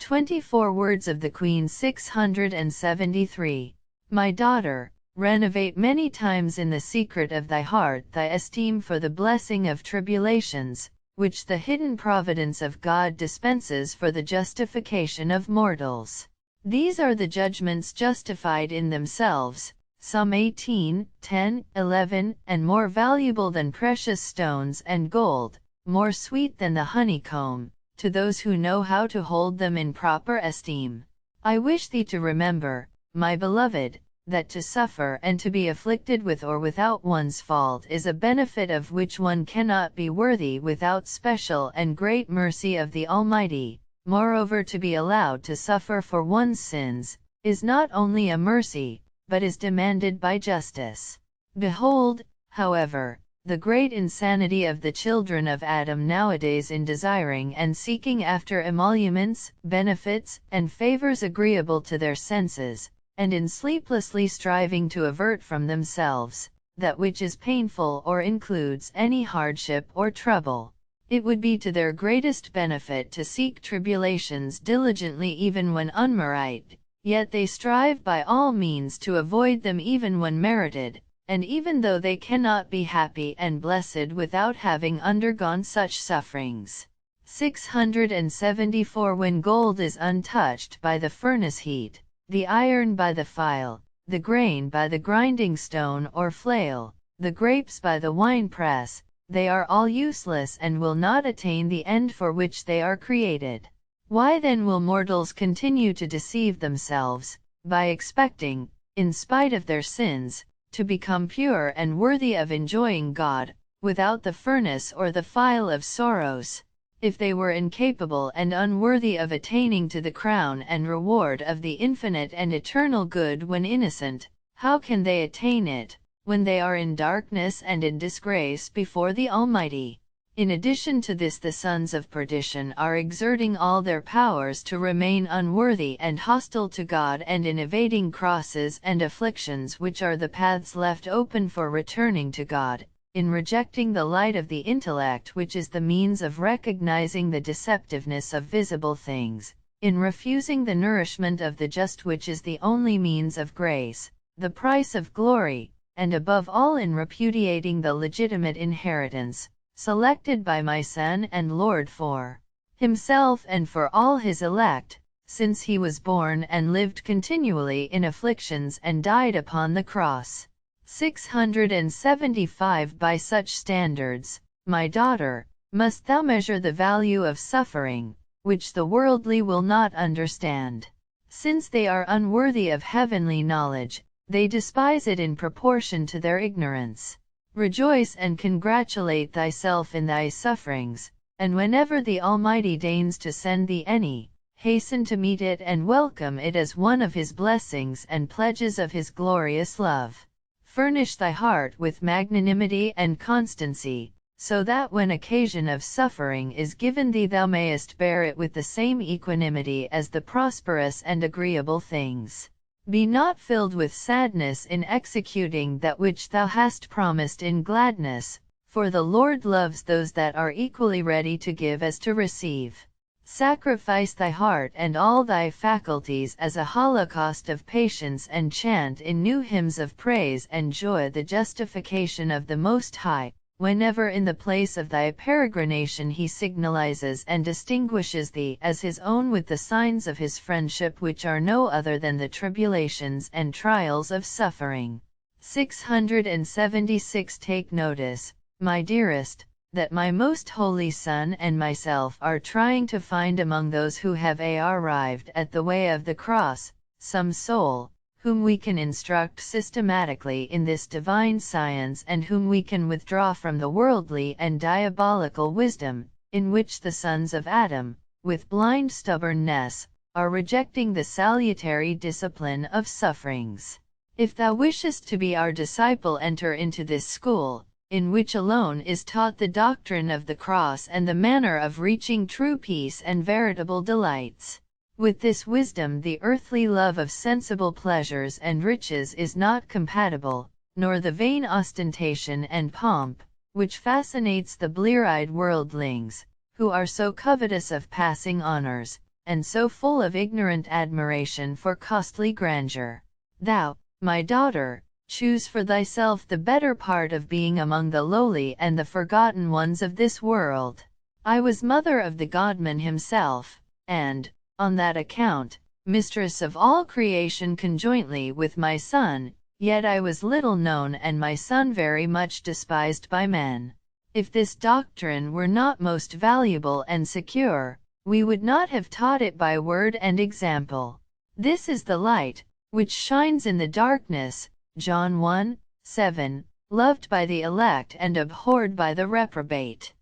24 Words of the Queen 673. My daughter, renovate many times in the secret of thy heart thy esteem for the blessing of tribulations, which the hidden providence of God dispenses for the justification of mortals. These are the judgments justified in themselves, Psalm 18, 10, 11, and more valuable than precious stones and gold, more sweet than the honeycomb, to those who know how to hold them in proper esteem. I wish thee to remember, my beloved, that to suffer and to be afflicted with or without one's fault is a benefit of which one cannot be worthy without special and great mercy of the Almighty. Moreover, to be allowed to suffer for one's sins is not only a mercy, but is demanded by justice. Behold, however, the great insanity of the children of Adam nowadays in desiring and seeking after emoluments, benefits, and favors agreeable to their senses, and in sleeplessly striving to avert from themselves that which is painful or includes any hardship or trouble. It would be to their greatest benefit to seek tribulations diligently even when unmerited, yet they strive by all means to avoid them even when merited, and even though they cannot be happy and blessed without having undergone such sufferings. 674 When gold is untouched by the furnace heat, the iron by the file, the grain by the grinding stone or flail, the grapes by the winepress, they are all useless and will not attain the end for which they are created. Why then will mortals continue to deceive themselves, by expecting, in spite of their sins, to become pure and worthy of enjoying God, without the furnace or the file of sorrows? If they were incapable and unworthy of attaining to the crown and reward of the infinite and eternal good when innocent, how can they attain it, when they are in darkness and in disgrace before the Almighty? In addition to this, the sons of perdition are exerting all their powers to remain unworthy and hostile to God, and in evading crosses and afflictions which are the paths left open for returning to God, in rejecting the light of the intellect which is the means of recognizing the deceptiveness of visible things, in refusing the nourishment of the just which is the only means of grace, the price of glory, and above all in repudiating the legitimate inheritance, selected by my Son and Lord for himself and for all his elect, since he was born and lived continually in afflictions and died upon the cross. 675 By such standards, my daughter, must thou measure the value of suffering, which the worldly will not understand. Since they are unworthy of heavenly knowledge, they despise it in proportion to their ignorance. Rejoice and congratulate thyself in thy sufferings, and whenever the Almighty deigns to send thee any, hasten to meet it and welcome it as one of his blessings and pledges of his glorious love. Furnish thy heart with magnanimity and constancy, so that when occasion of suffering is given thee thou mayest bear it with the same equanimity as the prosperous and agreeable things. Be not filled with sadness in executing that which thou hast promised in gladness, for the Lord loves those that are equally ready to give as to receive. Sacrifice thy heart and all thy faculties as a holocaust of patience, and chant in new hymns of praise and joy the justification of the Most High, whenever in the place of thy peregrination he signalizes and distinguishes thee as his own with the signs of his friendship, which are no other than the tribulations and trials of suffering. 676 Take notice, my dearest, that my most holy Son and myself are trying to find among those who have arrived at the way of the cross, some soul, whom we can instruct systematically in this divine science, and whom we can withdraw from the worldly and diabolical wisdom, in which the sons of Adam, with blind stubbornness, are rejecting the salutary discipline of sufferings. If thou wishest to be our disciple, enter into this school, in which alone is taught the doctrine of the cross and the manner of reaching true peace and veritable delights. With this wisdom the earthly love of sensible pleasures and riches is not compatible, nor the vain ostentation and pomp, which fascinates the blear-eyed worldlings, who are so covetous of passing honors, and so full of ignorant admiration for costly grandeur. Thou, my daughter, choose for thyself the better part of being among the lowly and the forgotten ones of this world. I was mother of the Godman himself, and, on that account, mistress of all creation conjointly with my son, yet I was little known and my son very much despised by men. If this doctrine were not most valuable and secure, we would not have taught it by word and example. This is the light, which shines in the darkness, John 1:7, loved by the elect and abhorred by the reprobate.